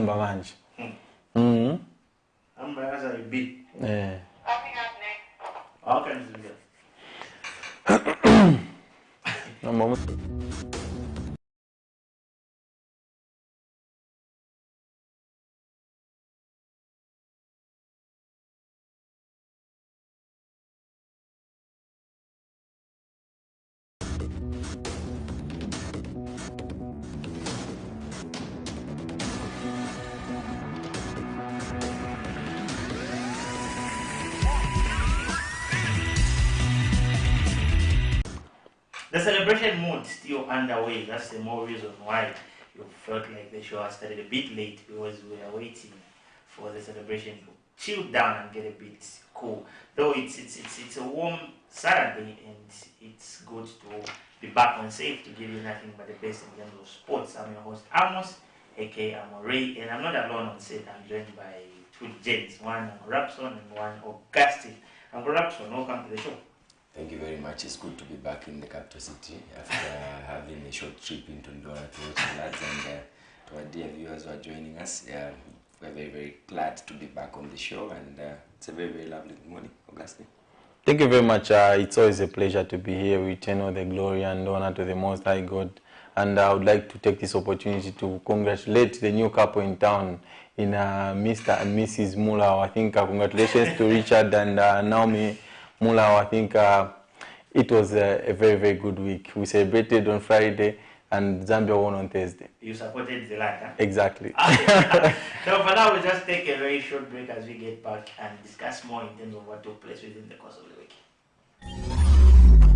Uhamba kanje. I'm a bit. Yeah. How can you do that? No moment. The celebration mood still underway. That's the more reason why you felt like the show has started a bit late, because we are waiting for the celebration to chill down and get a bit cool. Though it's a warm Saturday and it's good to be back on safe to give you nothing but the best in terms of sports. I'm your host Amos, aka Amore, and I'm not alone on set. I'm joined by two gents, one Rapson and one Augustine. Uncle Rapson, welcome to the show. Thank you very much. It's good to be back in the capital city after having a short trip into Ndora to watch the lads, and to our dear viewers who are joining us. We're very, very glad to be back on the show, and it's a very, very lovely morning, Augustine. Thank you very much. It's always a pleasure to be here. We return all the glory and honor to the Most High God. And I would like to take this opportunity to congratulate the new couple in town, in Mr. and Mrs. Mulao. I think congratulations to Richard and Naomi Mulao. I think it was a very, very good week. We celebrated on Friday and Zambia won on Thursday. You supported the latter? Exactly. So for now, we'll just take a very short break as we get back and discuss more in terms of what took place within the course of the week.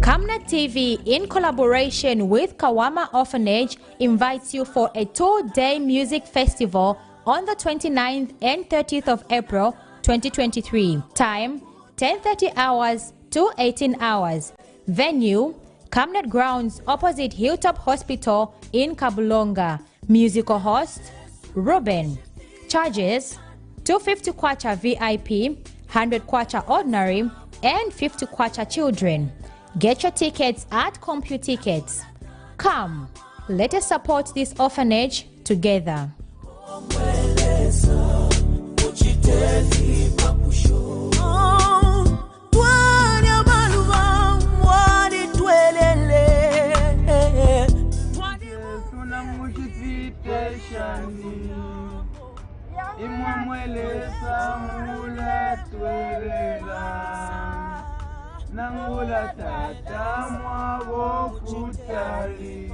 Camnet TV, in collaboration with Kawama Orphanage, invites you for a 2-day music festival on the 29th and 30th of April 2023. Time 10:30 hours to 18 hours. Venue Camnet Grounds opposite Hilltop Hospital in Kabulonga. Musical host Ruben. Charges 250 kwacha VIP, 100 kwacha ordinary, and 50 kwacha children. Get your tickets at CompuTickets. Come, let us support this orphanage together. Nangula tata mwabo kutali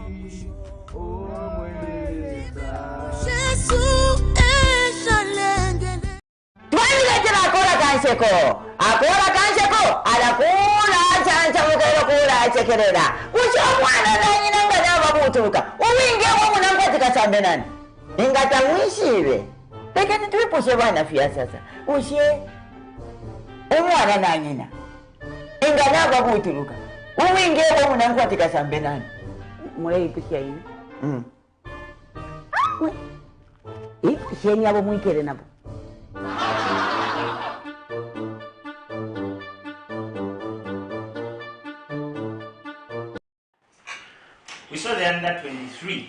omweleza Yesu eshalenge Twaliletera akora kansheko alakula chancha mukero kula chekerera ucho mwana nanyi nanga nababutuka uwinge wo munanga tikasambe nani ingata mwishire pekani tuliposhe bana fia sasa ushe umwana nanyina ingana babutuka uwinge wo munanga tikasambe nani mwe ipisha ina sheni abo mwikere nabo. We saw the under-23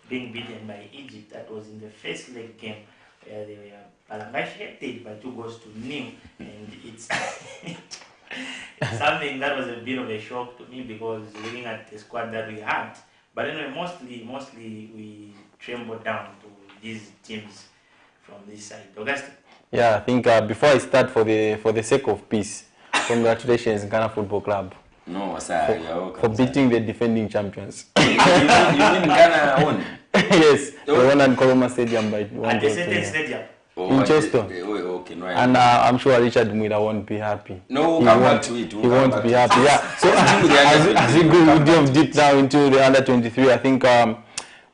being beaten by Egypt. That was in the first leg game where they were Palangashi by 2-0, and it's something that was a bit of a shock to me, because looking at the squad that we had, but anyway, mostly we trembled down to these teams from this side. Augustine? Yeah, I think before I start, for the sake of peace, congratulations Ghana Football Club. No, sir, for beating the defending champions. You mean Ghana won? Yes, they won at Koloma Stadium by 1-0. At the stadium? In Cheston. Okay, no, and I'm sure Richard Mwira won't be happy. No, come back to it. He won't be happy. Yeah. So as we go deep down into the under-23, I think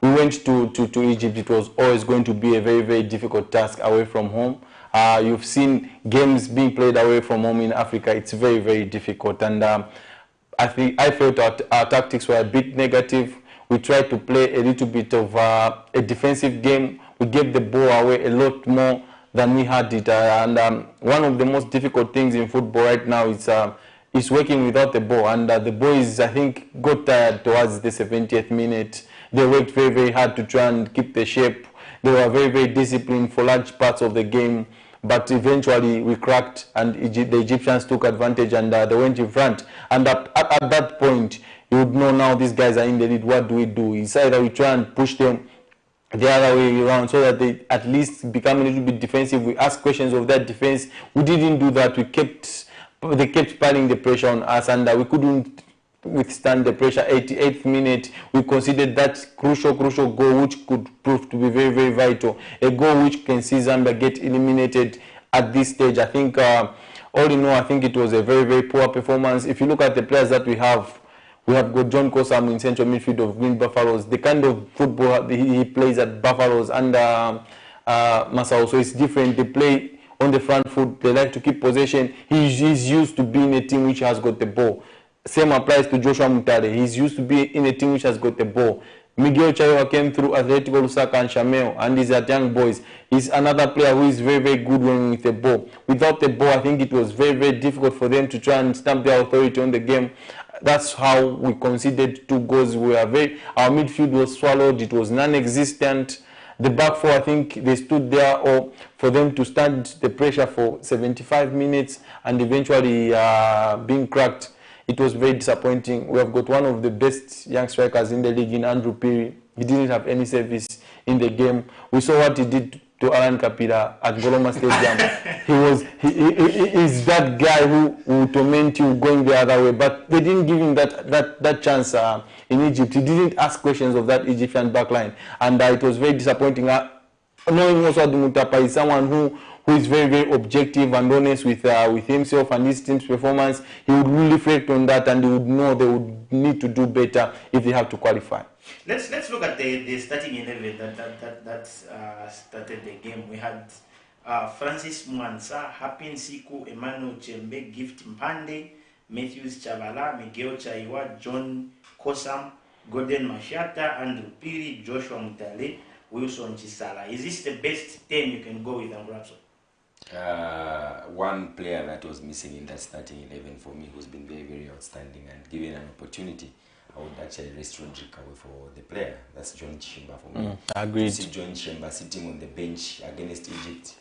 we went to Egypt. It was always going to be a very, very difficult task away from home. You've seen games being played away from home in Africa. It's very, very difficult. And I felt our tactics were a bit negative. We tried to play a little bit of a defensive game. We gave the ball away a lot more than we had it. One of the most difficult things in football right now is working without the ball. And the boys, I think, got tired towards the 70th minute. They worked very, very hard to try and keep the shape. They were very, very disciplined for large parts of the game. But eventually we cracked, and the Egyptians took advantage, and they went in front. And at that point, you would know now these guys are in the lead. What do we do? It's either we try and push them the other way around so that they at least become a little bit defensive. We ask questions of that defense. We didn't do that. They kept piling the pressure on us, and we couldn't withstand the pressure. 88th minute, we considered that crucial goal, which could prove to be very, very vital. A goal which can see Zambia get eliminated at this stage. I think, all in all, I think it was a very, very poor performance. If you look at the players that we have got John Kosam in central midfield of Green Buffaloes. The kind of football he plays at Buffaloes and Masao, so it's different. They play on the front foot. They like to keep possession. He's used to being a team which has got the ball. Same applies to Joshua Mutare. He's used to be in a team which has got the ball. Miguel Chayoa came through Atletico Lusaka and Shameo, and he's at Young Boys. He's another player who is very, very good when with the ball. Without the ball, I think it was very, very difficult for them to try and stamp their authority on the game. That's how we conceded 2 goals. Our midfield was swallowed. It was non-existent. The back four, I think they stood there for them to stand the pressure for 75 minutes and eventually being cracked. It was very disappointing. We have got one of the best young strikers in the league in Andrew Piri. He didn't have any service in the game. We saw what he did to Alan Kapira at Goloma Stadium. He's that guy who will torment you going the other way. But they didn't give him that chance in Egypt. He didn't ask questions of that Egyptian backline. And it was very disappointing. Knowing also Mutapa is someone who is very, very objective and honest with himself and his team's performance. He would really reflect on that, and he would know they would need to do better if they have to qualify. Let's look at the starting 11 that started the game. We had Francis Mwansa, Hapin Siku, Emmanuel Chembe, Gift Mpande, Matthews Chavala, Miguel Chaiwa, John Kosam, Gordon Mashata, Andrew Piri, Joshua Mutale, Wilson Chisala. Is this the best 10 you can go with, Ambrapso? One player that was missing in that starting 11 for me, who's been very, very outstanding, and given an opportunity, I would actually rest Rodrick away for the player. That's John Chimba for me. Agreed. To see John Chimba sitting on the bench against Egypt,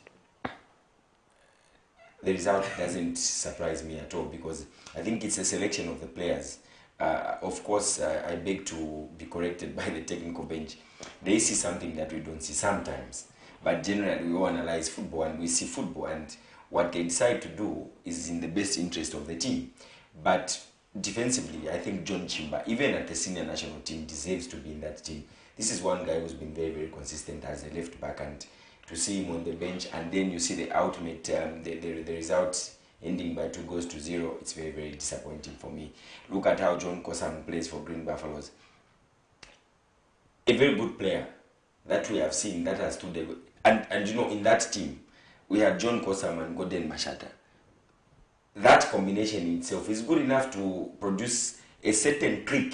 the result doesn't surprise me at all, because I think it's a selection of the players. Of course, I beg to be corrected by the technical bench. They see something that we don't see sometimes. But generally, we all analyze football and we see football, and what they decide to do is in the best interest of the team. But defensively, I think John Chimba, even at the senior national team, deserves to be in that team. This is one guy who's been very, very consistent as a left back, and to see him on the bench, and then you see the ultimate, the result ending by 2-0, it's very, very disappointing for me. Look at how John Kosam plays for Green Buffaloes. A very good player that we have seen that has stood there. And you know, in that team, we had John Kosam and Gordon Mashata. That combination in itself is good enough to produce a certain click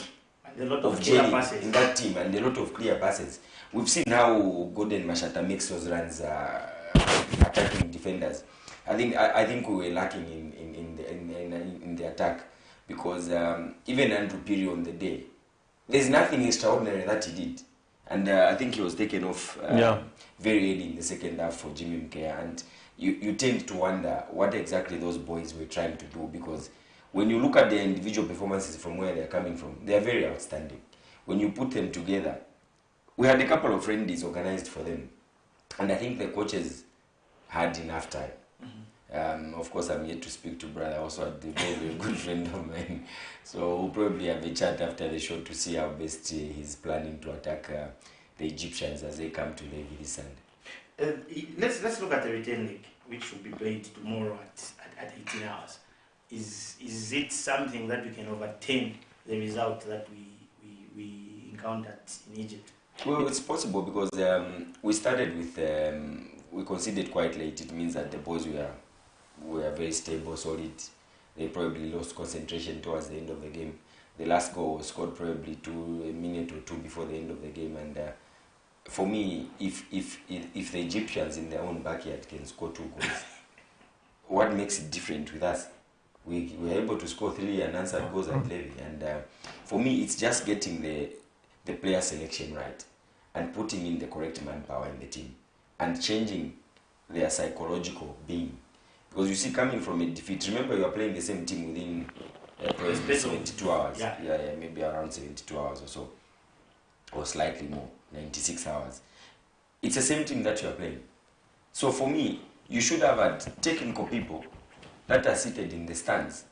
of jelly in that team, and a lot of clear passes. We've seen how Gordon Mashata makes those runs attacking defenders. I think we were lacking in the attack, because even Andrew Piri on the day, there's nothing extraordinary that he did. And I think he was taken off very early in the second half for Jimmy Mkea. And you tend to wonder what exactly those boys were trying to do, because when you look at their individual performances from where they're coming from, they're very outstanding. When you put them together, we had a couple of friendlies organized for them. And I think the coaches had enough time. Of course, I'm yet to speak to brother, also a very, very good friend of mine. So we'll probably have a chat after the show to see how best he's planning to attack the Egyptians as they come to Levi this Sunday. Let's look at the return leg, which will be played tomorrow at 18 hours. Is it something that we can overturn the result that we encountered in Egypt? Well, it's possible, because we started with we conceded quite late. It means that the boys were very stable, solid. They probably lost concentration towards the end of the game. The last goal was scored probably a minute or two before the end of the game. And for me, if the Egyptians in their own backyard can score 2 goals, what makes it different with us? We were able to score 3 unanswered goals at Levi. And for me, it's just getting the player selection right. and putting in the correct manpower in the team and changing their psychological being. Because you see, coming from a defeat, remember you are playing the same team within probably 72 hours. Yeah, maybe around 72 hours or so, or slightly more, 96 hours. It's the same team that you are playing. So for me, you should have had technical people that are seated in the stands,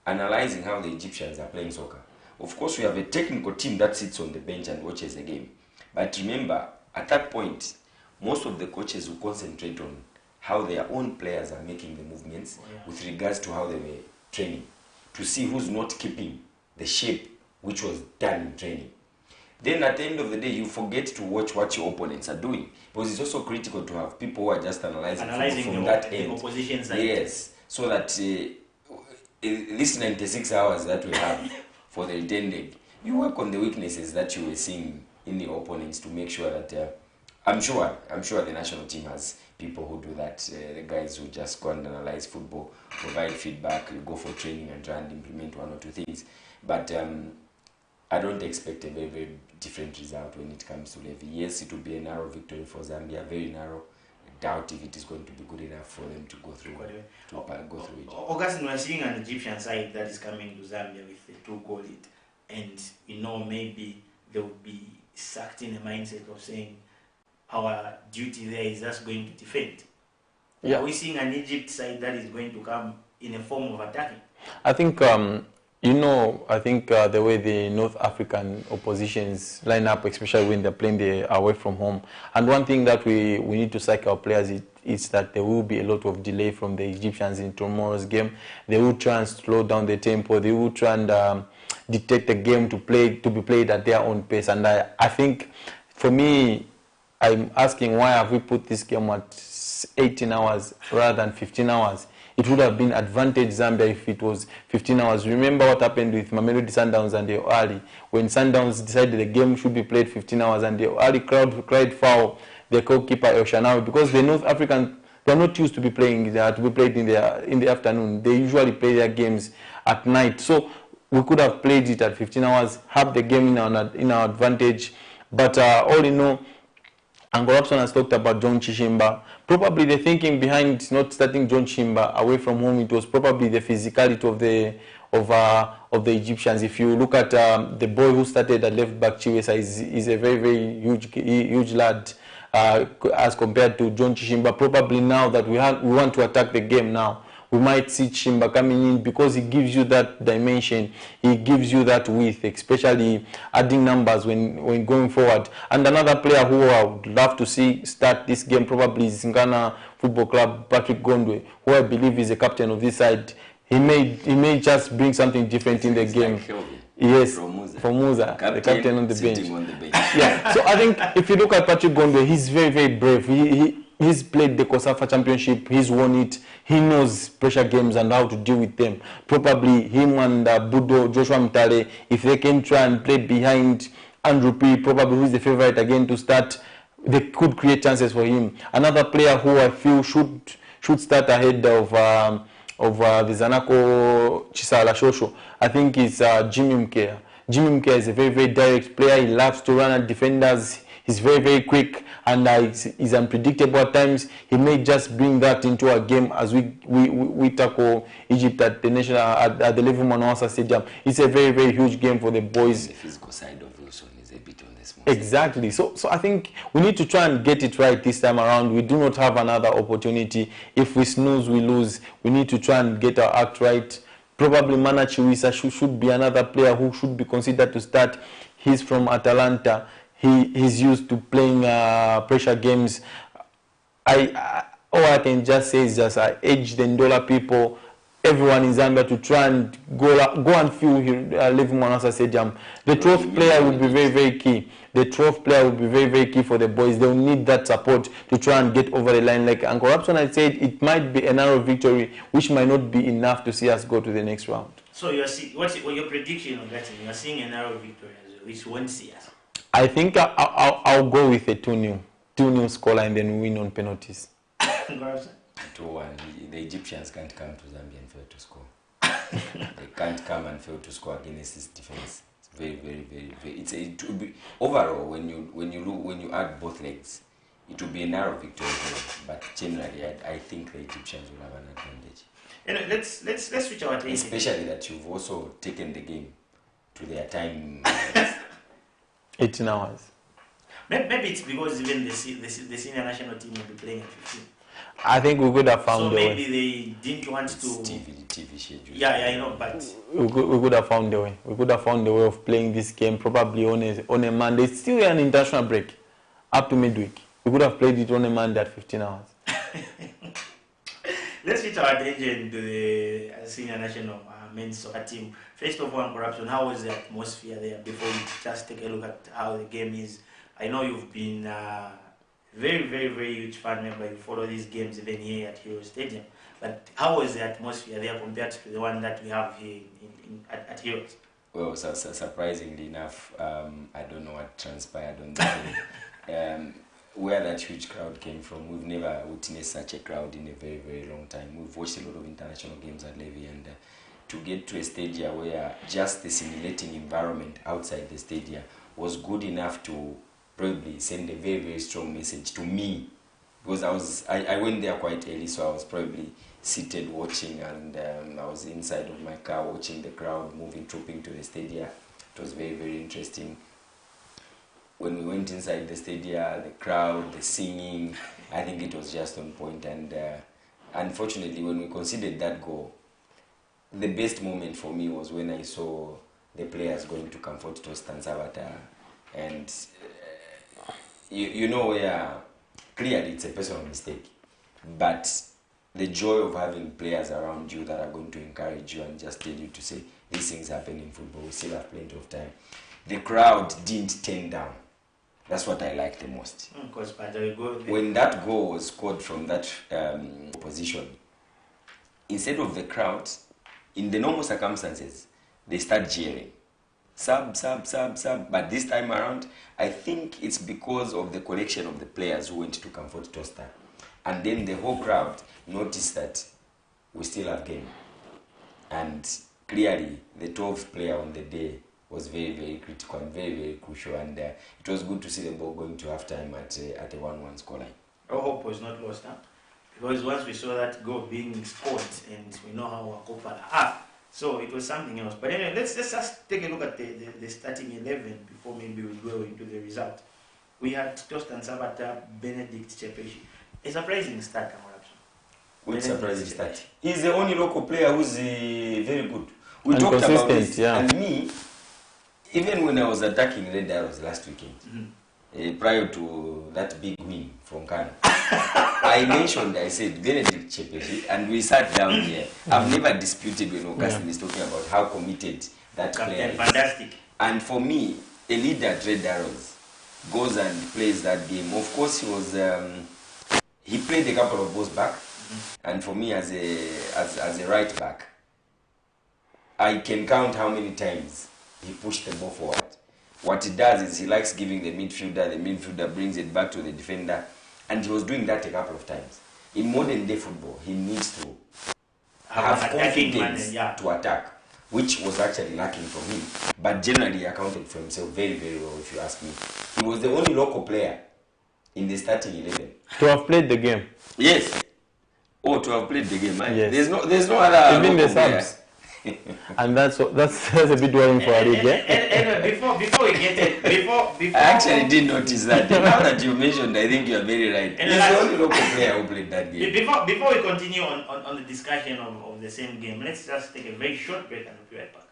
analyzing how the Egyptians are playing soccer. Of course, we have a technical team that sits on the bench and watches the game. But remember, at that point, most of the coaches will concentrate on how their own players are making the movements with regards to how they were training, to see who's not keeping the shape which was done in training. Then at the end of the day, you forget to watch what your opponents are doing, because it's also critical to have people who are just analyzing from that end. Opposition side. Yes, so that these 96 hours that we have for the return leg, you work on the weaknesses that you were seeing in the opponents to make sure that I'm sure the national team has people who do that. The guys who just go and analyze football, provide feedback, you go for training and try and implement one or two things. But I don't expect a very, very different result when it comes to Levy. Yes, it will be a narrow victory for Zambia, very narrow. I doubt if it is going to be good enough for them to go through Egypt. Augustine, we are seeing an Egyptian side that is coming to Zambia with a 2-goal lead, and maybe they will be sucked in a mindset of saying our duty there is just going to defend. Yeah. Are we seeing an Egypt side that is going to come in a form of attacking? I think I think the way the North African oppositions line up, especially when they're playing away from home. And one thing that we need to psych our players is that there will be a lot of delay from the Egyptians in tomorrow's game. They will try and slow down the tempo. They will try and dictate the game to be played at their own pace. And I think, for me, I'm asking, why have we put this game at 18 hours rather than 15 hours? It would have been advantage Zambia if it was 15 hours. Remember what happened with Mamelodi Sundowns and the Oali, when Sundowns decided the game should be played 15 hours and the Oali crowd cried foul the goalkeeper El Shanawi, because the North Africans, they are not used to be playing to be played in the afternoon. They usually play their games at night. So we could have played it at 15 hours, have the game in our advantage. But all in all, Uncle Robson has talked about John Chishimba. Probably the thinking behind not starting John Chishimba away from home, it was probably the physicality of the Egyptians. If you look at the boy who started at left back, Chiwesa, is a very, very huge lad as compared to John Chishimba. Probably now that we want to attack the game now, we might see Chimba coming in because he gives you that dimension, he gives you that width, especially adding numbers when going forward. And another player who I would love to see start this game probably is Ghana Football Club, Patrick Gondwe, who I believe is the captain of this side. He may just bring something different in the game. Like yes, for Musa, the captain on the bench. Yeah, so I think if you look at Patrick Gondwe, he's very, very brave. He's played the COSAFA Championship, he's won it, he knows pressure games and how to deal with them. Probably him and Budo, Joshua Mtale, if they can try and play behind Andrew P, probably who's the favorite again to start, they could create chances for him. Another player who I feel should start ahead of the Zanako Chisala Shosho, I think is Jimmy Mkea. Jimmy Mkea is a very, very direct player. He loves to run at defenders. He's very, very quick and he's unpredictable at times. He may just bring that into a game as we tackle Egypt at the Level Manawasa Stadium. It's a very, very huge game for the boys. The physical side of Wilson is a bit on the small Exactly. So I think we need to try and get it right this time around. We do not have another opportunity. If we snooze, we lose. We need to try and get our act right. Probably Mana Chiwisa should be another player who should be considered to start. He's from Atalanta. He's used to playing pressure games. All I can just say is just I urge the Ndola people, everyone in Zambia, to try and go and fill Levi Manasa Stadium. The 12th player will be very, very key. The 12th player will be very, very key for the boys. They will need that support to try and get over the line. Like Uncle Robson had said, it might be a narrow victory, which might not be enough to see us go to the next round. So what's your prediction on that? You're seeing a narrow victory, which won't see us. I think I'll go with a 2-0 scoreline and then win on penalties. 2-1. The Egyptians can't come to Zambia and fail to score. They can't come and fail to score against this defense. Very, very, very, very. It will be overall when you add both legs, it will be a narrow victory. But generally, I think the Egyptians will have an advantage. And let's switch our attention. Especially that you've also taken the game to their time. 18 hours. Maybe it's because even the senior national team will be playing at 15. I think we could have found so the maybe way. they didn't want to. TV schedule. Yeah, I know, but We could have found the way. We could have found the way of playing this game probably on a Monday. It's still an international break up to midweek. We could have played it on a Monday at 15 hours. let's switch our attention to the senior national men's soccer team. First of all, on corruption, how was the atmosphere there before we just take a look at how the game is? I know you've been very, very, very huge fan member. You follow these games even here at Hero Stadium. But how was the atmosphere there compared to the one that we have here at Heroes? Well, surprisingly enough, I don't know what transpired on the day. Where that huge crowd came from, we've never witnessed such a crowd in a very, very long time. We've watched a lot of international games at Levy, and to get to a stadium where just the simulating environment outside the stadium was good enough to probably send a very, very strong message to me, because I went there quite early, so I was probably seated watching, and I was inside of my car watching the crowd moving, trooping to the stadium. It was very, very interesting. When we went inside the stadium, the crowd, the singing, I think it was just on point. And unfortunately, when we conceded that goal, the best moment for me was when I saw the players going to comfort Toast and Sabata. And you know where clearly it's a personal mistake, but the joy of having players around you that are going to encourage you and just tell you to say, these things happen in football, we still have plenty of time. The crowd didn't turn down. That's what I like the most. When that goal was scored from that position, instead of the crowd, in the normal circumstances, they start cheering. Sub. But this time around, I think it's because of the collection of the players who went to comfort Toaster. And then the whole crowd noticed that we still have game. And clearly, the 12th player on the day was very, very critical and very, very crucial. And it was good to see the ball going to halftime at a 1-1 scoreline. Our hope was not lost, huh? Because once we saw that goal being scored, and we know how our Copa are, so it was something else. But anyway, let's just take a look at the starting 11 before maybe we go into the result. We had Toast and Sabata, Benedict Chepeshi. A surprising start, Which surprising start? He's the only local player who's very good. We talked about this, yeah. And me, even when I was attacking Red Arrows last weekend, prior to that big win from Ghana, I said Benedict Chepeshi, and we sat down here. I've never disputed when Augustine is talking about how committed that player is. Fantastic. And for me, a leader at Red Arrows goes and plays that game. Of course, he was he played a couple of balls back, and for me as a right back, I can count how many times he pushed the ball forward. What he does is he likes giving the midfielder brings it back to the defender, and he was doing that a couple of times. In modern day football, he needs to have confidence to attack, which was actually lacking from him. But generally, he accounted for himself very, very well, if you ask me. He was the only local player in the starting 11. To have played the game. Yes. Oh, to have played the game. Yes. There's no other even the player. subs. And that's a bit worrying for Arid, yeah? And before we get it, before I actually did notice that. Now that you mentioned, I think you are very right. He's the only local player who played that game. Before we continue on the discussion of the same game, let's just take a very short break and we'll be right back.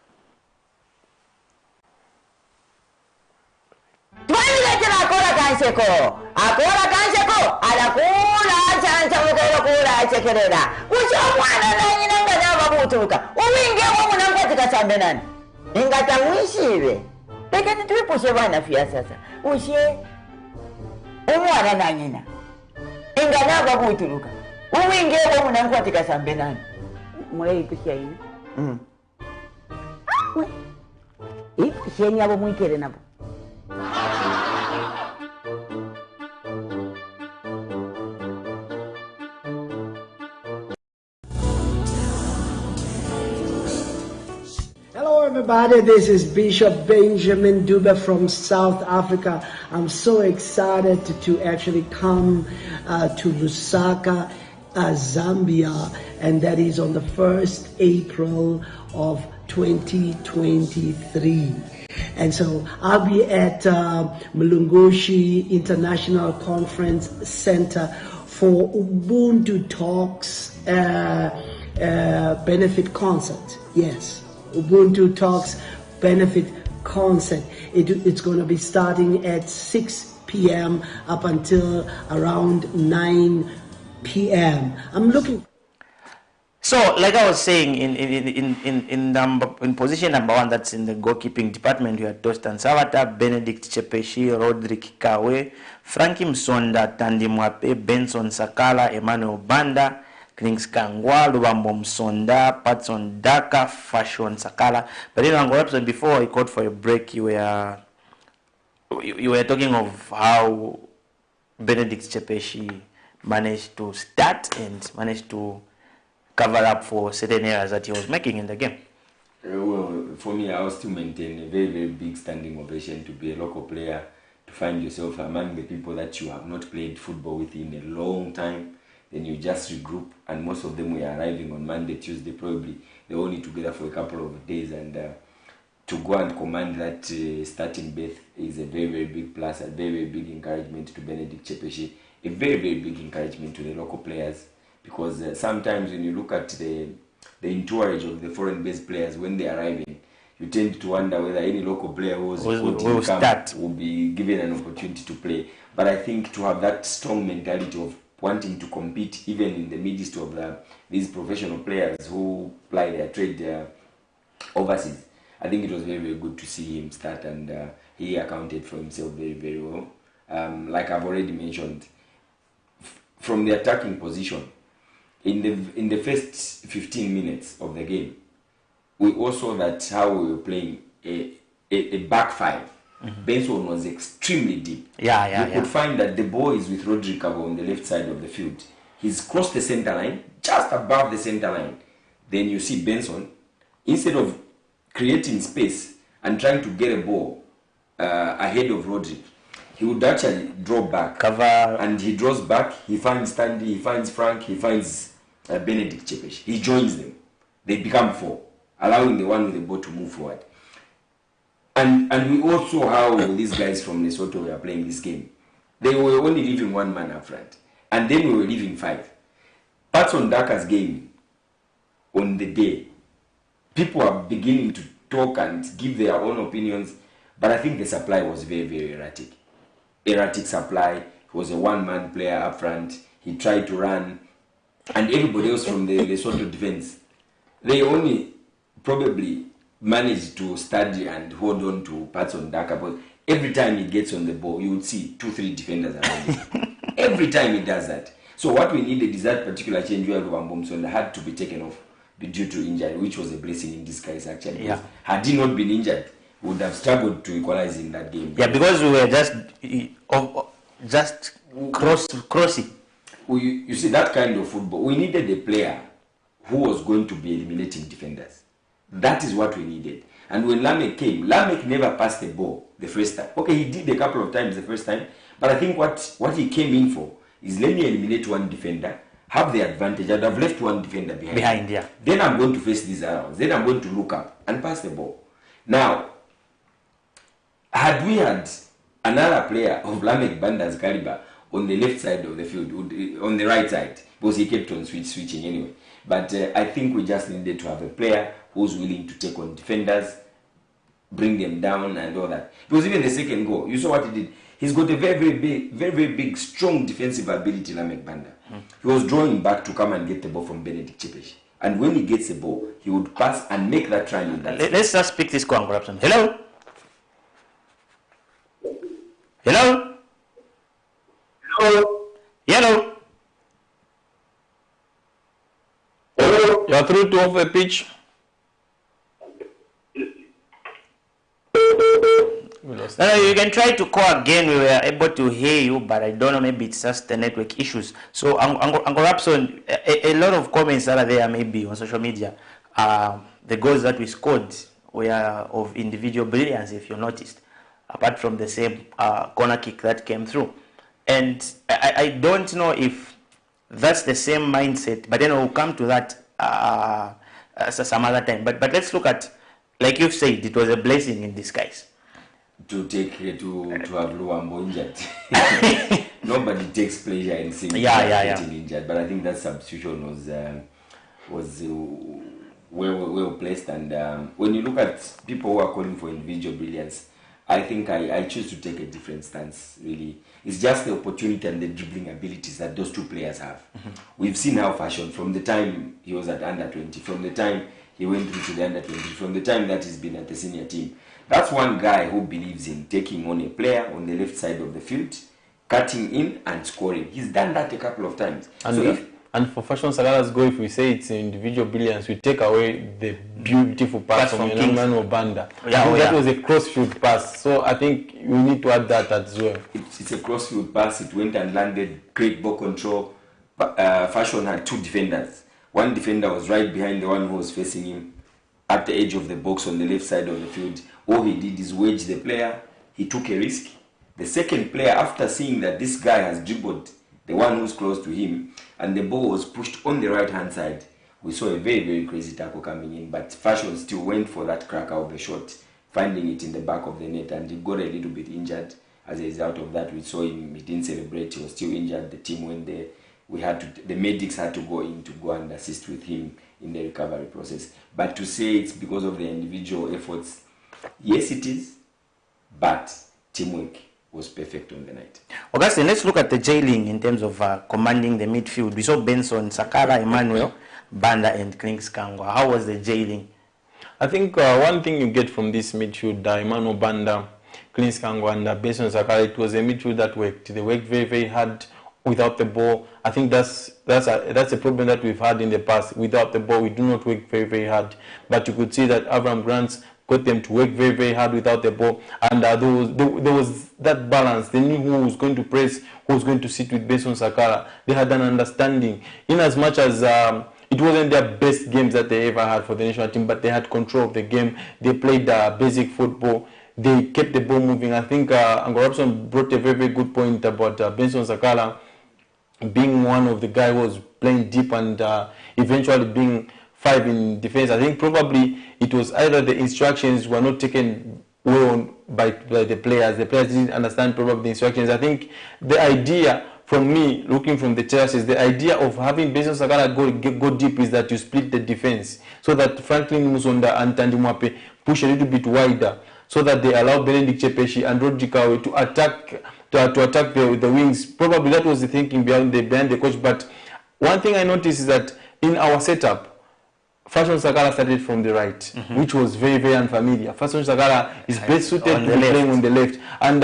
Akora kansheko alakula chancha mukero kula chekerera ucho mwana nanyi nanga nababutuka uwinge wo munango tikasambe nani ingata mwishibe peke nitwipushe bana fia sasa ushe umwana nanyina ingana babutuka uwinge wo munango tikasambe nani mwe ipusha ina sheni abo mwikere nabo. Hello everybody, this is Bishop Benjamin Duba from South Africa. I'm so excited to actually come to Lusaka, Zambia, and that is on the 1st April of 2023. And so I'll be at Mlungushi International Conference Center for Ubuntu Talks benefit concert. Yes, Ubuntu Talks benefit concert. It's going to be starting at 6 p.m. up until around 9 p.m. I'm looking. So, like I was saying, in position number 1, that's in the goalkeeping department, we had Tostan Savata, Benedict Chepeshi, Roderick Kawe, Frankie Msonda, Tandi Mwape, Benson Sakala, Emmanuel Banda, Klings Kangwa, Lubambo Msonda, Patson Daka, Fashion Sakala. But in Angola, before I called for a break, you were talking of how Benedict Chepeshi managed to start and managed to cover up for certain errors that he was making in the game. Well, for me, I was to maintain a very, very big standing ovation to be a local player, to find yourself among the people that you have not played football with in a long time. Then you just regroup, and most of them were arriving on Monday, Tuesday, probably. They were only together for a couple of days, and to go and command that starting berth is a very, very big plus, a very, very big encouragement to Benedict Chepeshi, a very, very big encouragement to the local players. Because sometimes when you look at the entourage of the foreign-based players when they are arriving, you tend to wonder whether any local player who will be given an opportunity to play. But I think to have that strong mentality of wanting to compete, even in the midst of these professional players who ply their trade overseas, I think it was very, very good to see him start, and he accounted for himself very, very well. Like I've already mentioned, from the attacking position, in the first 15 minutes of the game, we also saw that how we were playing a back five. Mm-hmm. Benson was extremely deep. You could find that the ball is with Rodrigo on the left side of the field. He's crossed the center line, just above the center line. Then you see Benson, instead of creating space and trying to get a ball ahead of Rodrigo, he would actually draw back. And he draws back, he finds Tandy, he finds Frank, he finds Benedict Chepeshi. He joins them. They become 4, allowing the one with the ball to move forward. And we also saw how these guys from Lesotho were playing this game. They were only leaving 1 man up front. And then we were leaving 5. Patson Daka's game on the day, people are beginning to talk and give their own opinions, but I think the supply was very, very erratic. Erratic supply. He was a 1-man player up front. He tried to run, and everybody else from the Lesotho defense, they only probably managed to study and hold on to Patson Daka, but every time he gets on the ball, you would see 2-3 defenders around him. Every time he does that. So what we needed is that particular change where Lubambo Msonda had to be taken off due to injury, which was a blessing in disguise actually. Yeah. Had he not been injured, we would have struggled to equalize in that game. Yeah, because we were just crossing. You see, that kind of football, we needed a player who was going to be eliminating defenders. That is what we needed. And when Lamek came, Lamek never passed the ball the first time. Okay, he did a couple of times the first time, but I think what he came in for is let me eliminate 1 defender, have the advantage. I'd have left 1 defender behind. Yeah. Then I'm going to face these arounds. Then I'm going to look up and pass the ball. Now, had we had another player of Lamek Banda's caliber on the left side of the field, on the right side, because he kept on switching anyway. But I think we just needed to have a player who's willing to take on defenders, bring them down and all that. Because even the second goal, you saw what he did. He's got a very, very big, strong defensive ability, Lamek Banda. He was drawing back to come and get the ball from Benedict Chepeshi. And when he gets the ball, he would pass and make that try. Let's just pick this call, Corruption. Hello? Hello? Hello? Hello? Hello? You are through to off a pitch. No, you can try to call again. We were able to hear you, but I don't know, maybe it's just the network issues. So, Uncle Rapson, a lot of comments that are there maybe on social media, the goals that we scored were of individual brilliance, if you noticed, apart from the same corner kick that came through. And I don't know if that's the same mindset, but then we'll come to that some other time. But let's look at, like you've said, it was a blessing in disguise. To have Luambo injured. Nobody takes pleasure in seeing getting injured, but I think that substitution was well placed. And when you look at people who are calling for individual brilliance, I think I choose to take a different stance, really. It's just the opportunity and the dribbling abilities that those two players have. Mm-hmm. We've seen how Fashion, from the time he was at under 20, from the time he went through to the under 20, from the time that he's been at the senior team, that's one guy who believes in taking on a player on the left side of the field, cutting in and scoring. He's done that a couple of times. And for Fashion Sakala's goal, if we say it's individual brilliance, we take away the beautiful pass from Emmanuel Banda. That was a crossfield pass. So I think we need to add that as well. It's a crossfield pass. It went and landed. Great ball control. Fashion had two defenders. One defender was right behind the one who was facing him at the edge of the box on the left side of the field. All he did is wedge the player. He took a risk. The second player, after seeing that this guy has dribbled the one who's close to him, and the ball was pushed on the right-hand side, we saw a very, very crazy tackle coming in, but Fashion still went for that cracker of the shot, finding it in the back of the net, and he got a little bit injured. As a result of that, we saw him, he didn't celebrate, he was still injured. The team went there. The medics had to go in to go and assist with him in the recovery process. But to say it's because of the individual efforts, yes it is, but teamwork was perfect on the night. Augustine, let's look at the jailing in terms of commanding the midfield. We saw Benson, Sakala, Emmanuel, Banda and Klings Kangwa. How was the jailing? I think one thing you get from this midfield, Emmanuel Banda, Klings Kangwa and Benson Sakala, it was a midfield that worked. They worked very, very hard without the ball. I think that's a problem that we've had in the past. Without the ball, we do not work very, very hard. But you could see that Avram Grant got them to work very, very hard without the ball. And there was that balance. They knew who was going to press, who was going to sit with Benson Sakala. They had an understanding. In as much as it wasn't their best games that they ever had for the national team, but they had control of the game. They played basic football. They kept the ball moving. I think Ango Robson brought a very, very good point about Benson Sakala being one of the guys who was playing deep and eventually being 5 in defense. I think probably it was either the instructions were not taken well by the players. The players didn't understand probably the instructions. I think the idea, from me looking from the terraces, the idea of having Benson Sakala go deep is that you split the defense so that Franklin Musonda and Tandy Mwape push a little bit wider so that they allow Benedict Chepeshi and Rodri Kawe to attack the wings. Probably that was the thinking behind the coach. But one thing I noticed is that in our setup, Fashion Sakala started from the right, which was very, very unfamiliar. Fashion Sakala is best suited to be playing on the left. And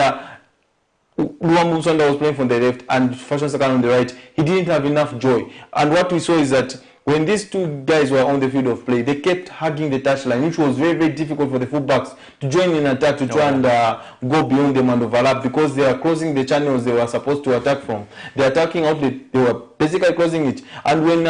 Luambo Musonda was playing from the left and Fashion Sakala on the right. He didn't have enough joy. And what we saw is that when these two guys were on the field of play, they kept hugging the touchline, which was very, very difficult for the fullbacks to join in attack, to try and go beyond them and overlap, because they are closing the channels they were supposed to attack from. They are attacking out, they were basically closing it. And when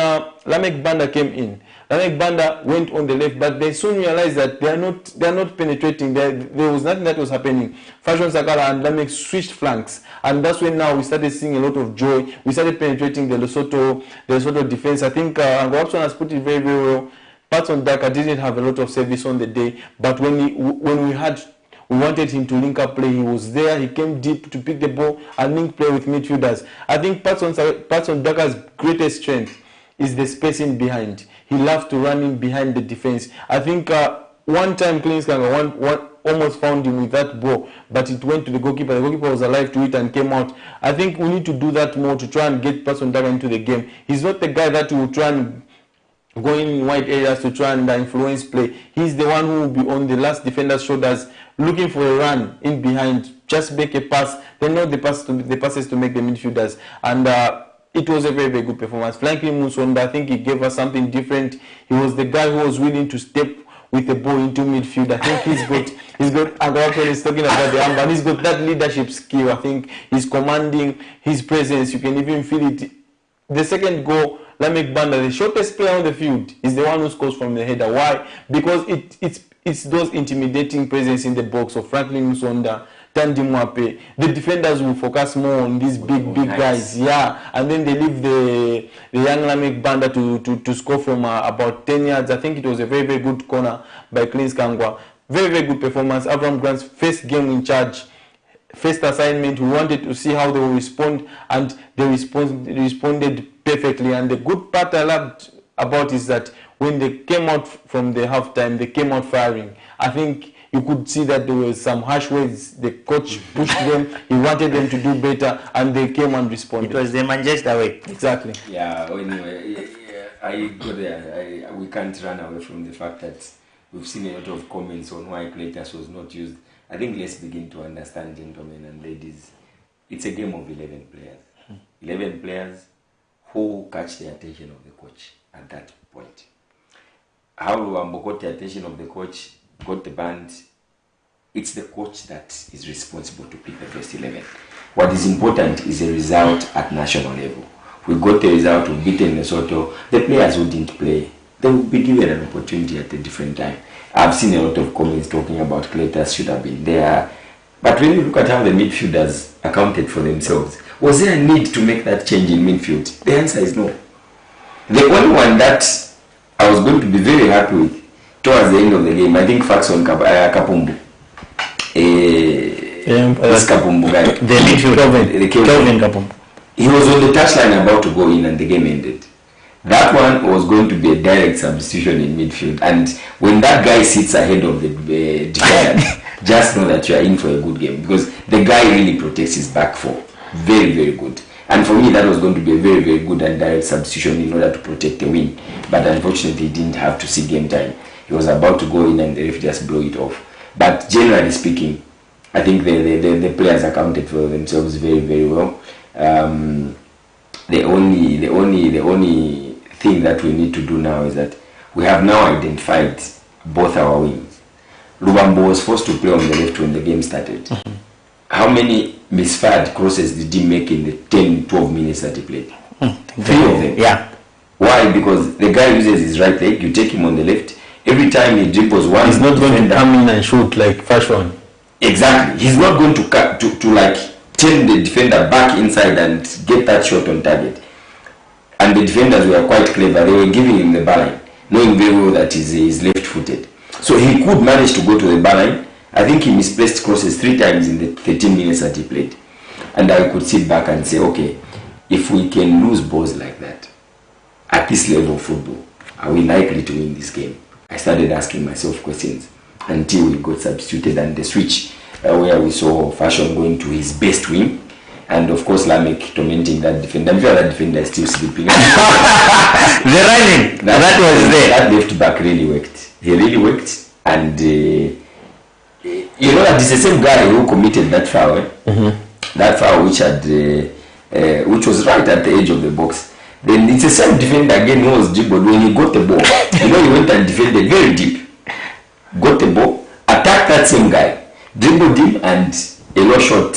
Lamek Banda came in, Lamek Banda went on the left, but they soon realized that they are not penetrating. There was nothing that was happening. Fashion Sakala and Lamek switched flanks, and that's when now we started seeing a lot of joy. We started penetrating the Lesotho defense. I think Ango Robson has put it very, very well. Patson Daka didn't have a lot of service on the day, but when we wanted him to link up play, he was there. He came deep to pick the ball and link play with midfielders. I think Patson Daka's greatest strength is the spacing behind. He loves to run in behind the defense. I think one time Klingskanga almost found him with that ball, but it went to the goalkeeper. The goalkeeper was alive to it and came out. I think we need to do that more to try and get Patson Daka into the game. He's not the guy that will try and go in wide areas to try and influence play. He's the one who will be on the last defender's shoulders, looking for a run in behind, just make a pass, then not the passes to make the midfielders. And it was a very, very good performance. Franklin Musonda, I think he gave us something different. He was the guy who was willing to step with the ball into midfield. I think he's got Ango Robson is talking about the armband. He's got that leadership skill. I think he's commanding his presence. You can even feel it. The second goal, Lamek Banda, the shortest player on the field, is the one who scores from the header. Why? Because it's those intimidating presence in the box of Franklin Musonda, Tandy Mwape. The defenders will focus more on these big guys, yeah, and then they leave the young Lamek Banda to score from about 10 yards. I think it was a very, very good corner by Clins Kangwa. Very, very good performance. Abraham Grant's first game in charge, first assignment. We wanted to see how they will respond, and they responded perfectly. And the good part I loved about is that when they came out from the halftime, they came out firing. I think you could see that there were some harsh words. The coach pushed them. He wanted them to do better, and they came and responded. It was the Manchester way. Exactly. Yeah. Anyway, I go there. We can't run away from the fact that we've seen a lot of comments on why Cletus was not used. I think let's begin to understand, gentlemen and ladies, it's a game of 11 players. 11 players who catch the attention of the coach at that point. How Luambo got the attention of the coach, got the band, it's the coach that is responsible to pick the first 11. What is important is the result at national level. We got the result, we beaten Lesotho. The players who didn't play, they will be given an opportunity at a different time. I've seen a lot of comments talking about Cletus should have been there. But when you look at how the midfielders accounted for themselves, was there a need to make that change in midfield? The answer is no. The only one that I was going to be very happy with towards the end of the game, I think Faxon Kapumbu. This Kapumbu guy. The midfield, Kelvin Kapumbu. He was on the touchline about to go in and the game ended. That one was going to be a direct substitution in midfield. And when that guy sits ahead of the defender, just know that you are in for a good game. Because the guy really protects his back four. Very, very good. And for me, that was going to be a very, very good and direct substitution in order to protect the win. But unfortunately, he didn't have to see game time. He was about to go in and the ref just blew it off. But generally speaking, I think the players accounted for themselves very, very well. The only thing that we need to do now is that we have now identified both our wings. Lubambo was forced to play on the left when the game started. How many misfired crosses did he make in the 10-12 minutes that he played? 3 of them. Yeah. Why? Because the guy uses his right leg, you take him on the left. Every time he dribbles one, he's not going to come in and shoot like fashion. Exactly. He's not going to like turn the defender back inside and get that shot on target. And the defenders were quite clever. They were giving him the bar line, knowing very well that he's left-footed. So he could manage to go to the bar line. I think he misplaced crosses 3 times in the 13 minutes that he played. And I could sit back and say, okay, if we can lose balls like that, at this level of football, are we likely to win this game? I started asking myself questions until we got substituted and the switch where we saw Fashion going to his best wing. And of course, Lamek tormenting that defender. I'm sure that defender is still sleeping. The running, that was there. That left back really worked. He really worked. And you know that it's the same guy who committed that foul. That foul which was right at the edge of the box. Then it's the same defender again who was dribbled when he got the ball. You know, he went and defended very deep. Got the ball, attacked that same guy, dribbled him, and a low shot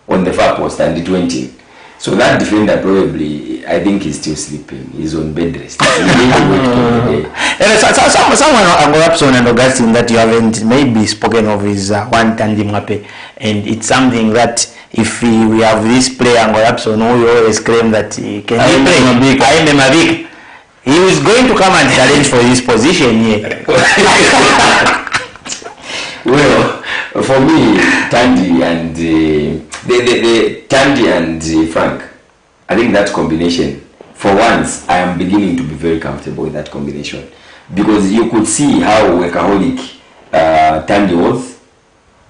on the far post, and it went in. So that defender probably, I think he's still sleeping. He's on bed rest. Someone Angorapson and Augustine that you haven't maybe spoken of is one Tandy Mwape, and it's something that if we have this player Angorapson who always claim that he can play, I am a big. He is going to come and challenge for his position here. Well, for me, Tandy and the Tandy and Frank, I think that combination, for once, I am beginning to be very comfortable with that combination, because you could see how workaholic Tandy was.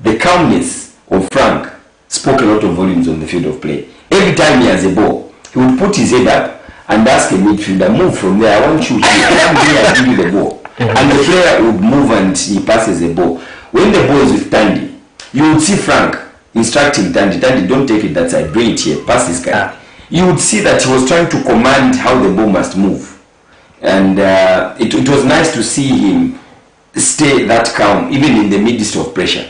The calmness of Frank spoke a lot of volumes on the field of play. Every time he has a ball, he would put his head up and ask a midfielder, move from there, I want you here, come here, I give you the ball. And the player would move and he passes the ball. When the ball is with Tandy, you would see Frank instructing Tandy, don't take it that side, bring it here, pass this guy. You would see that he was trying to command how the ball must move. And it was nice to see him stay that calm, even in the midst of pressure.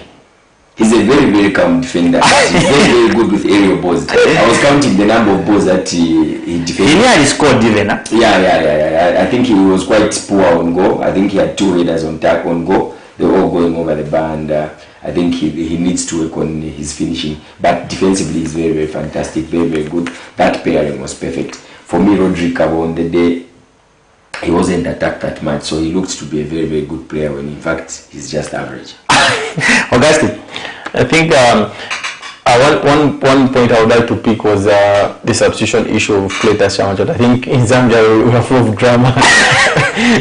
He's a very, very calm defender. He's very, very good with aerial balls. I was counting the number of balls that he defended. He nearly scored even, huh? Yeah. I think he was quite poor on goal. I think he had 2 headers on goal. They're all going over the bar, and I think he needs to work on his finishing. But defensively, he's very, very fantastic, very, very good. That pairing was perfect. For me, Rodri Cabo on the day, he wasn't attacked that much, so he looked to be a very, very good player when in fact he's just average. Augustine, I think one point I would like to pick was the substitution issue of Cletus Chamachot. I think in Zambia we are full of drama.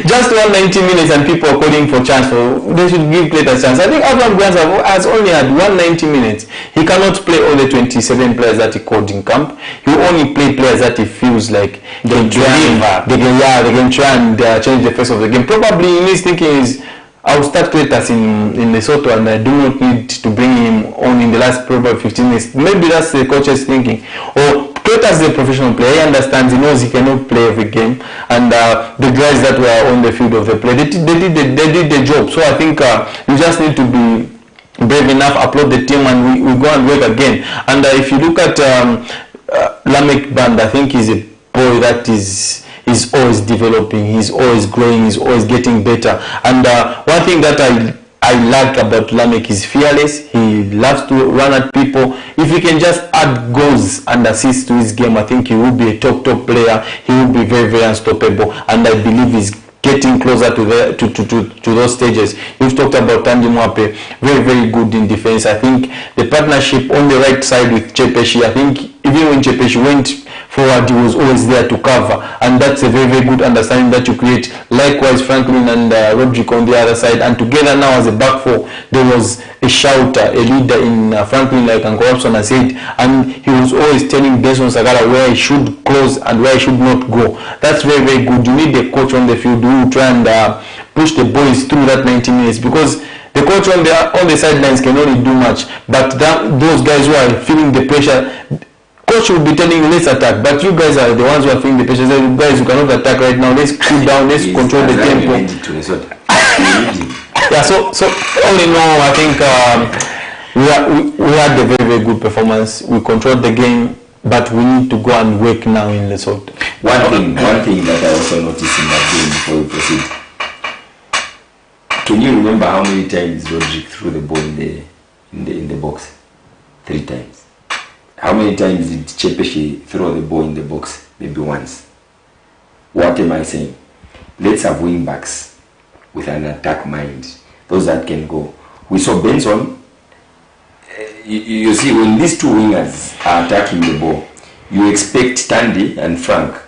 Just 190 minutes and people are calling for chance. They should give Cletus chance. I think Abraham Granza has only had 190 minutes. He cannot play all the 27 players that he called in camp. He will only play players that he feels like they can try and change the face of the game. Probably in his thinking is, I'll start Cletus in Lesotho and I do not need to bring him on in the last probably 15 minutes. Maybe that's the coach's thinking. Or Cletus is a professional player. He understands, he knows he cannot play every game. And the guys that were on the field of the play, they did the job. So I think you just need to be brave enough, upload the team, and we go and work again. And if you look at Lamek Band, I think he's a boy that is always developing, he's always growing, he's always getting better. And one thing that I like about Lamek is fearless. He loves to run at people. If he can just add goals and assists to his game, I think he will be a top player. He will be very, very unstoppable, and I believe he's getting closer to those stages. You've talked about Tanji Mwape, very, very good in defense. I think the partnership on the right side with Chepeshi, I think even when Chepeshi went forward, he was always there to cover, and that's a very, very good understanding that you create. Likewise, Franklin and Rodrigo on the other side, and together now as a back four, there was a shouter, a leader in Franklin, like Uncle Robson has said, and he was always telling Benson Sagala where he should close and where he should not go. That's very, very good. You need a coach on the field who will try and push the boys through that 90 minutes, because the coach on the sidelines can only do much, but those guys who are feeling the pressure, coach will be telling you, let's attack, but you guys are the ones who are feeling the pressure. So you guys, you cannot attack right now, let's cool down, let's control the tempo. Yeah, so all in all, I think we had a very, very good performance. We controlled the game, but we need to go and work now in Lesotho. One thing that I also noticed in that game before we proceed, can you remember how many times Rodrick threw the ball in the box? 3 times. How many times did Chepeshi throw the ball in the box? Maybe once. What am I saying? Let's have wing backs with an attack mind. Those that can go. We saw Benson. You see, when these two wingers are attacking the ball, you expect Tandy and Frank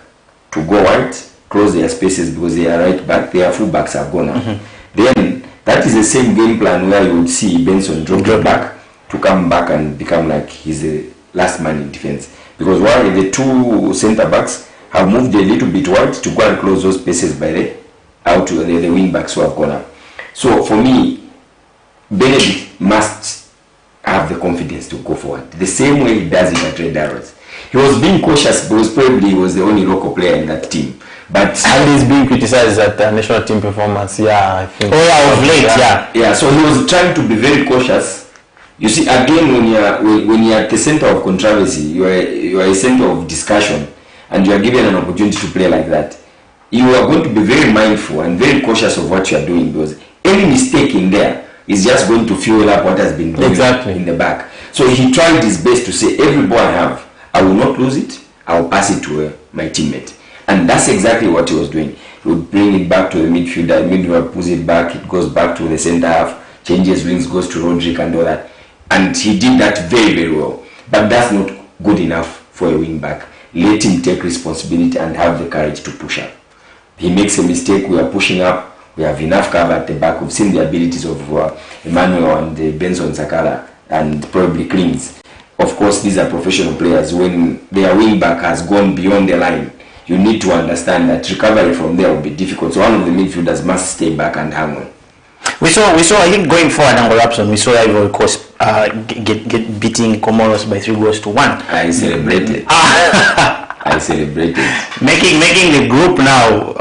to go wide, close their spaces because they are right back, their full backs have gone out. Then that is the same game plan where you would see Benson drop back to come back and become like he's a last man in defense. Because while the two centre backs have moved a little bit wide to go and close those spaces by the out to the wing backs who have gone up. So for me, Benedict must have the confidence to go forward. The same way he does it at Red Arrows. He was being cautious because probably he was the only local player in that team. But and he's being criticized at the national team performance. Yeah, I think. Oh yeah, of late. Yeah. So he was trying to be very cautious. You see, again, when you're at the center of controversy, you are a center of discussion, and you are given an opportunity to play like that, you are going to be very mindful and very cautious of what you are doing, because any mistake in there is just going to fuel up what has been done in the back. So he tried his best to say, every ball I have, I will not lose it, I will pass it to my teammate. And that's exactly what he was doing. He would bring it back to the midfielder, midfielder pulls it back, it goes back to the center half, changes wings, goes to Rodrick and all that. And he did that very, very well. But that's not good enough for a wing back. Let him take responsibility and have the courage to push up. He makes a mistake, we are pushing up, we have enough cover at the back. We've seen the abilities of Emmanuel and Benson Sakala and probably Klings. Of course, these are professional players. When their wing back has gone beyond the line, you need to understand that recovery from there will be difficult. So one of the midfielders must stay back and hang on. We saw. I think going forward, Uncle Rapson, we saw Ivory Coast get beating Comoros by 3-1. I celebrated. I celebrated. Making the group now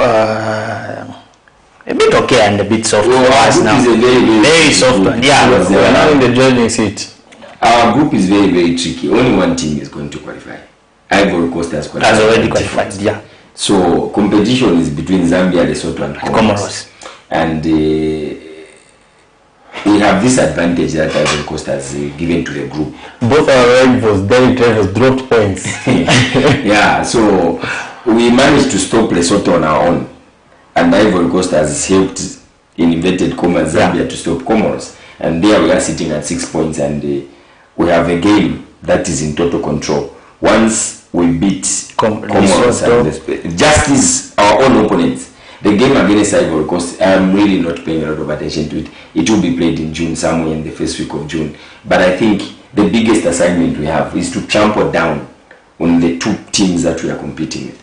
a bit okay and a bit soft for us now. Is a very soft one. Yeah, we're now in the judging seat. Our group is very, very tricky. Only one team is going to qualify. Ivory Coast has qualified. Has already qualified. Yeah. So competition is between Zambia, Lesotho, and Comoros. And we have this advantage that Ivory Coast has given to the group. Both our rivals, direct rivals, dropped points. Yeah, so we managed to stop Lesotho on our own, and Ivory Coast has helped, in inverted commas, Zambia to stop Comoros, and there we are sitting at 6 points, and we have a game that is in total control. Once we beat Comoros, and just as our own opponents, the game against Ivory Coast, I'm really not paying a lot of attention to it. It will be played in June, somewhere in the first week of June. But I think the biggest assignment we have is to trample down on the two teams that we are competing with.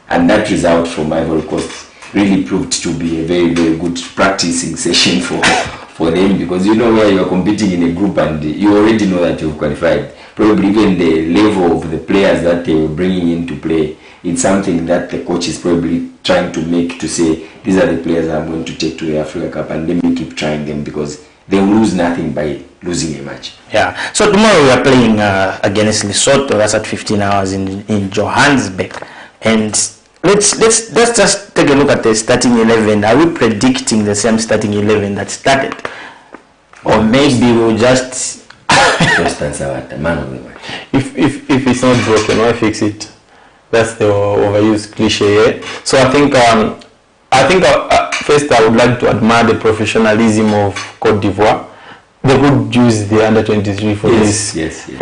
And that result from Ivory Coast really proved to be a very, very good practicing session for them, because you know where you are competing in a group and you already know that you've qualified. Probably even the level of the players that they were bringing in to play, it's something that the coach is probably trying to make, to say, these are the players I'm going to take to the Africa Cup, and let me keep trying them, because they will lose nothing by losing a match. Yeah. So tomorrow we are playing against Lesotho. That's at 15 hours in Johannesburg. And let's just take a look at the starting 11. Are we predicting the same starting 11 that started? Or maybe we'll just answer the man of the match. If it's not broken, why fix it? That's the overused cliche. Yeah? So I think first I would like to admire the professionalism of Cote d'Ivoire. They could use the under-23 for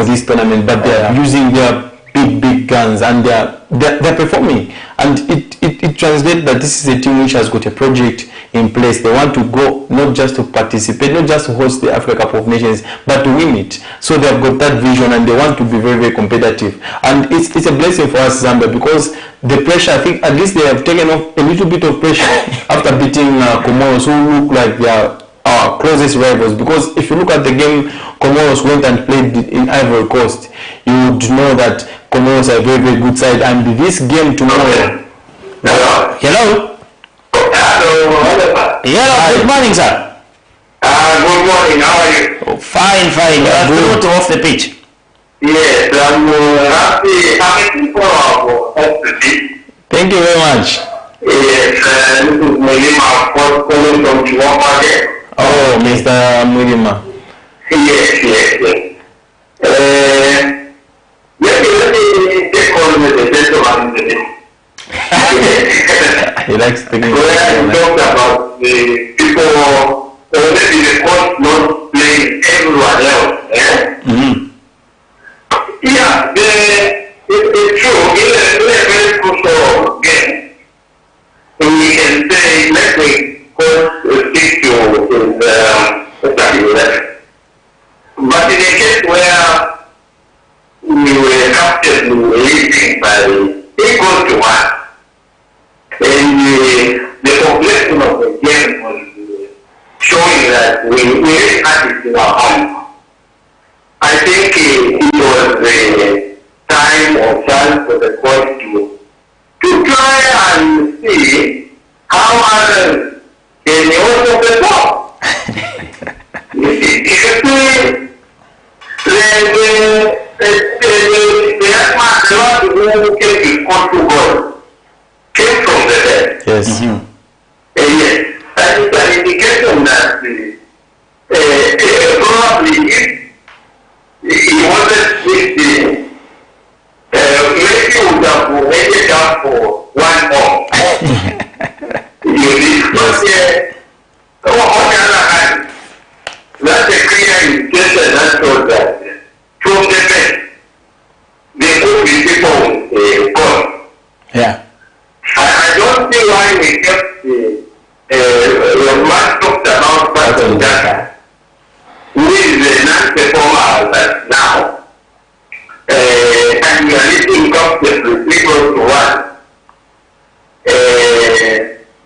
this tournament, but they are using their big guns, and they're performing, and it translates that this is a team which has got a project in place. They want to go not just to participate, not just to host the Africa Cup of Nations, but to win it. So they've got that vision, and they want to be very, very competitive. And it's a blessing for us, Zambia, because the pressure, I think at least they have taken off a little bit of pressure after beating Comoros, who look like they are our closest rivals. Because if you look at the game Comoros went and played in Ivory Coast, you would know that Comoros are a very, very good side. And this game tomorrow. Hello. Hello. Good morning, sir. Good morning. How are you? Oh, fine. Good. Off the pitch. Yes, I'm happy for off the pitch. Thank you very much. Yes, this is Mulima calling from Chihuahua. Oh, Mr. Mulima. Yes. Let me take on with the gentleman today. He likes thinking. Where you talked about the people, or maybe the coach not playing everyone else. Mm-hmm. Yeah, it's true. In a very crucial game, we can say, let me coach stick to his starting 11. But in a case where we were captured leading by 8-1, and the complexion of the game was showing that we really had it in our hands. I think it was the time or chance for the coach to try and see how others can also perform. You see, the atmosphere who came to score 2 goals came from the bench. Yes. Mm-hmm. Yes, that is an indication that probably if he wasn't with maybe he would have made it up for 1 more. You see, but on the other hand, that's a clear indication that shows that from the bench, there could be people gone. Yeah. I don't see why we kept the man talked about Pastor Jaka, who is a non-performer that now, and we are lifting up the 3-1.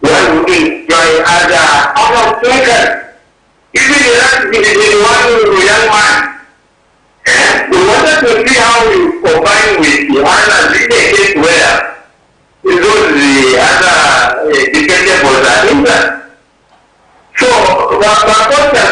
One would enjoy other strikers. Even the last one young man. We wanted to see how we combine with the others in a case where the other defenders was an injured. So, what has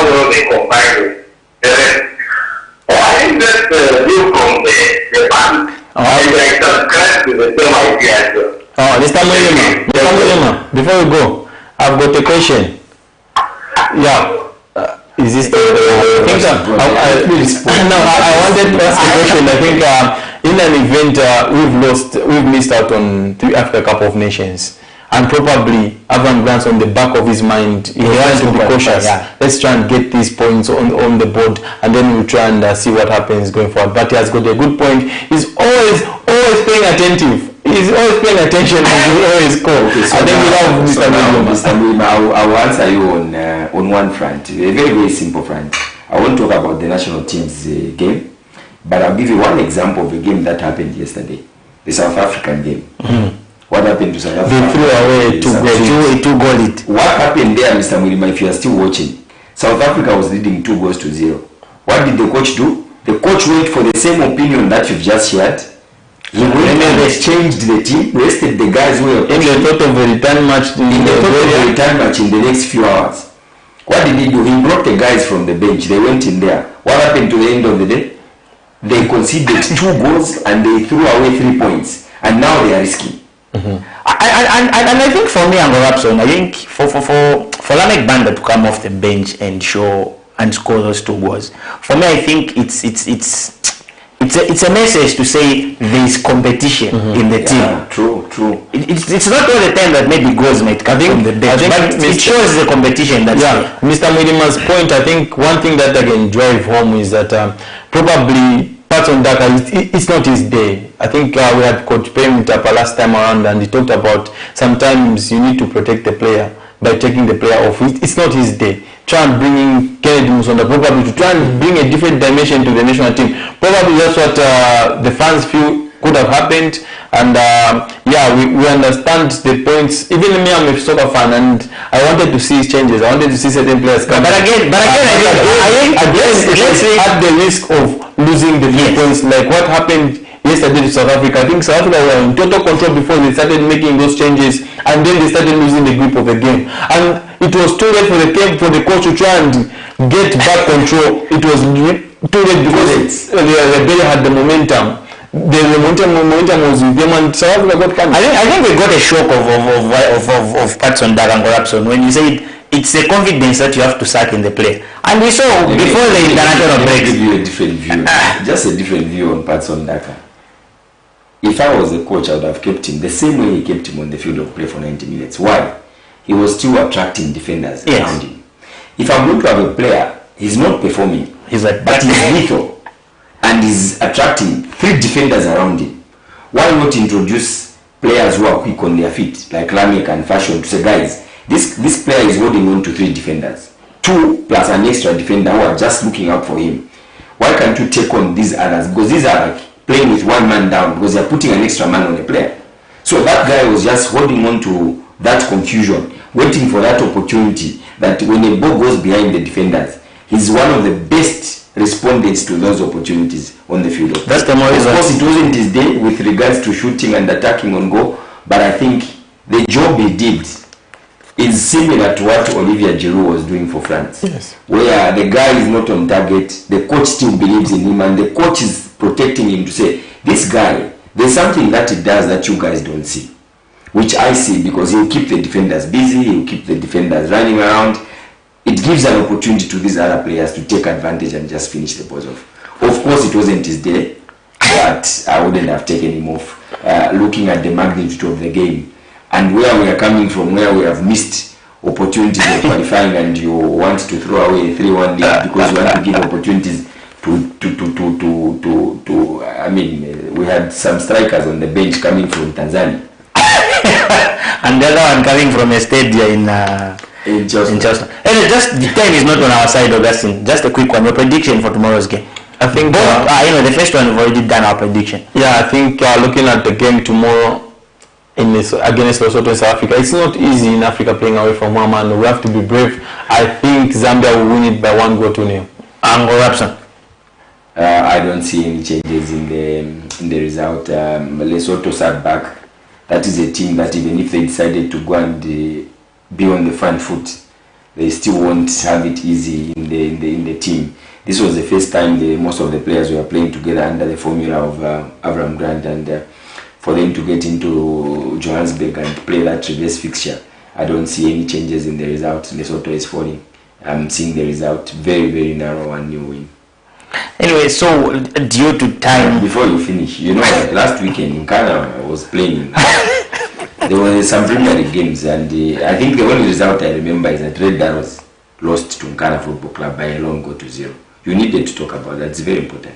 although they combined with the rest. I think that's the view from the fans. And I subscribe to the same idea as well. Oh, Mr. Mulima, before we go, I've got a question. Yeah. Is this the I wanted to ask a question. I think in an event we've missed out on the Africa Cup of Nations, and probably Ivan Grant's on the back of his mind. He wants to be cautious. Yeah. Let's try and get these points on the board, and then we'll try and see what happens going forward. But he has got a good point. He's always paying attentive. He's always paying attention and he always score. Okay, so I think we love Mr. Mulima. I will answer you on one front, a very, very simple front. I won't talk about the national team's game, but I'll give you one example of a game that happened yesterday, the South African game. Mm-hmm. What happened to South Africa? They threw away two goals. What happened there, Mr. Mulima, if you are still watching? South Africa was leading 2-0. What did the coach do? The coach went for the same opinion that you've just shared. He went and changed the team, rested the guys who were in the thought of a return match in the next few hours. What did he do? He brought the guys from the bench. They went in there. What happened to the end of the day? They conceded 2 goals and they threw away 3 points. And now they are risking. Mm-hmm. And I think for me, Ango Rapson, I think for Lamek Banda to come off the bench and show and score those 2 goals, for me, I think it's a message to say there is competition in the team. True. It's not all the time that maybe goals might come from the bench, but it shows the competition. Mr. Mulima's point, I think one thing that I can drive home is that probably Patson Daka, it's not his day. I think we had Coach Pem Tapa last time around, and he talked about sometimes you need to protect the player by taking the player off. It's not his day. Try and bring in Kennedy Musonda, probably to try and bring a different dimension to the national team. Probably that's what the fans feel could have happened. And we understand the points. Even me, I'm a soccer fan, and I wanted to see changes. I wanted to see certain players come. But again, I guess at the risk of losing the 3 points, like what happened yesterday to South Africa. I think South Africa were in total control before they started making those changes, and then they started losing the grip of the game. And it was too late for the coach to try and get back control. It was too late because Liberia had the momentum. The momentum was with them, and South Africa got punished. I think we got a shock of Patson Daka and Rapson when you said it's the confidence that you have to sack in the play. And we saw before the international break. Give you a different view, just a different view on Patson Daka. If I was the coach, I would have kept him the same way he kept him on the field of play for 90 minutes. Why? He was still attracting defenders around him. If I'm going to have a player, he's not performing, but he's lethal, and he's attracting 3 defenders around him. Why not introduce players who are quick on their feet, like Lamek and Fashion, to say, guys, this player is holding on to 3 defenders, 2 plus an extra defender who are just looking out for him. Why can't you take on these others? Because these are like playing with 1 man down, because they're putting an extra man on the player. So that guy was just holding on to that confusion, waiting for that opportunity, that when a ball goes behind the defenders, he's one of the best respondents to those opportunities on the field. That's the more reason. Of course, it wasn't his day with regards to shooting and attacking on goal, but I think the job he did is similar to what Olivier Giroud was doing for France. Yes. Where the guy is not on target, the coach still believes in him, and the coach is protecting him to say, this guy, there's something that he does that you guys don't see, which I see, because he'll keep the defenders busy, he'll keep the defenders running around. It gives an opportunity to these other players to take advantage and just finish the balls off. Of course, it wasn't his day, but I wouldn't have taken him off. Looking at the magnitude of the game and where we are coming from, where we have missed opportunities of qualifying, and you want to throw away a 3-1 lead because you want to give opportunities to I mean, we had some strikers on the bench coming from Tanzania. And the other one coming from a stadium in Charleston. Anyway, just the time is not on our side, Augustine. Just a quick one. Your prediction for tomorrow's game? I think the first one we've already done our prediction. Yeah, I think looking at the game tomorrow against Lesotho in South Africa, it's not easy in Africa playing away from one man. We have to be brave. I think Zambia will win it by 1-0. Ango Rapson. I don't see any changes in the result. Lesotho sat back. That is a team that even if they decided to go and be on the front foot, they still won't have it easy in the team. This was the first time most of the players were playing together under the formula of Avram Grant, and for them to get into Johannesburg and play that reverse fixture, I don't see any changes in the result. Lesotho is falling. I'm seeing the result very, very narrow, 1-0 win. Anyway, so due to time... Before you finish, last weekend in Ghana I was playing. There were some Premier League games, and I think the only result I remember is that Red Arrows lost to Ghana Football Club by a long goal to 0. You needed to talk about that. It's very important.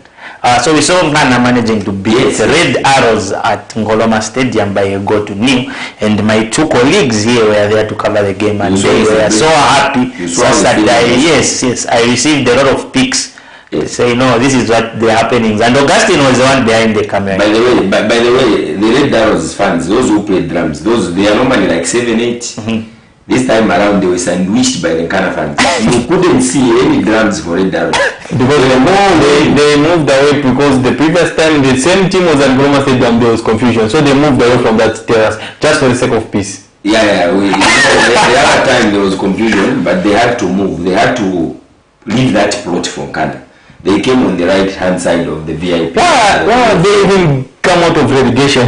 So we saw Ghana managing to beat Red Arrows at Ngoloma Stadium by a goal to 0, and my two colleagues here were there to cover the game, and they were so happy. Yes, I received a lot of pics. They say, no, this is what the happenings, and Augustine was the one behind the camera. By the way, the Red Arrows fans, those who play drums, they are normally like 7, 8. This time around, they were sandwiched by the Ghana fans. You couldn't see any drums for Red Arrows. Because they moved away, because the previous time the same team was at Ngoloma Stadium, there was confusion. So they moved away from that terrace just for the sake of peace. The other time there was confusion, but they had to move. They had to leave that plot for Ghana. They came on the right hand side of the VIP. They even come out of relegation.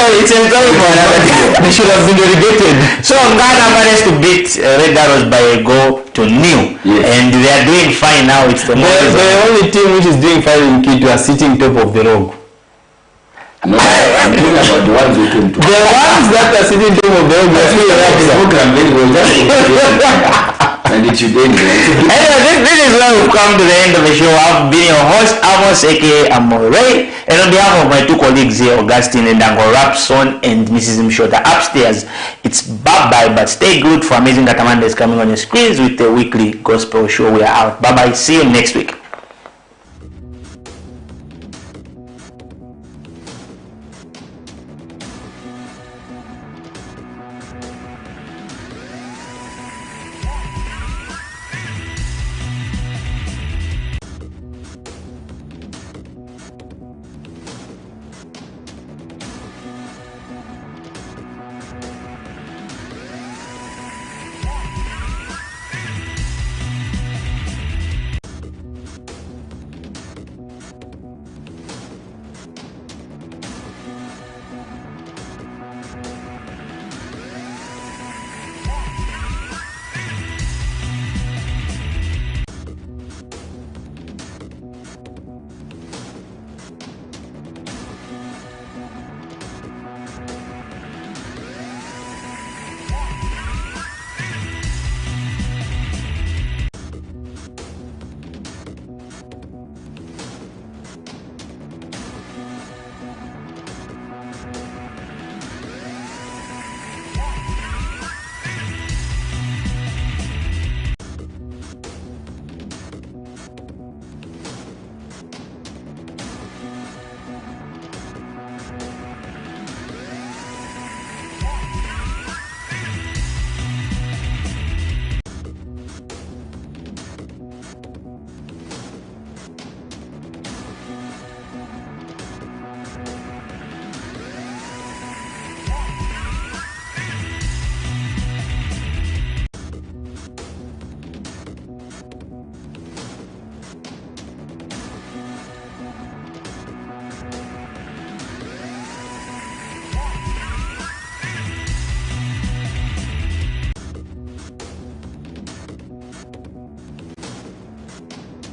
It's entirely for another day. They should have been relegated. So Ghana managed to beat Red Arrows by a goal to 0, and they are doing fine now. It's the only team which is doing fine in Kitwe are sitting top of the log. No, I'm talking about the ones who came to. The ones that are sitting top of the log are still program very well. And it should end. Anyway, this is where we've come to the end of the show. I've been your host, Amos aka Amore, and on behalf of my two colleagues here, Augustine and Dango Rapson and Mrs. Mshota upstairs, it's bye-bye, but stay good for Amazing Katamanda is coming on your screens with the weekly gospel show. We are out. Bye-bye. See you next week.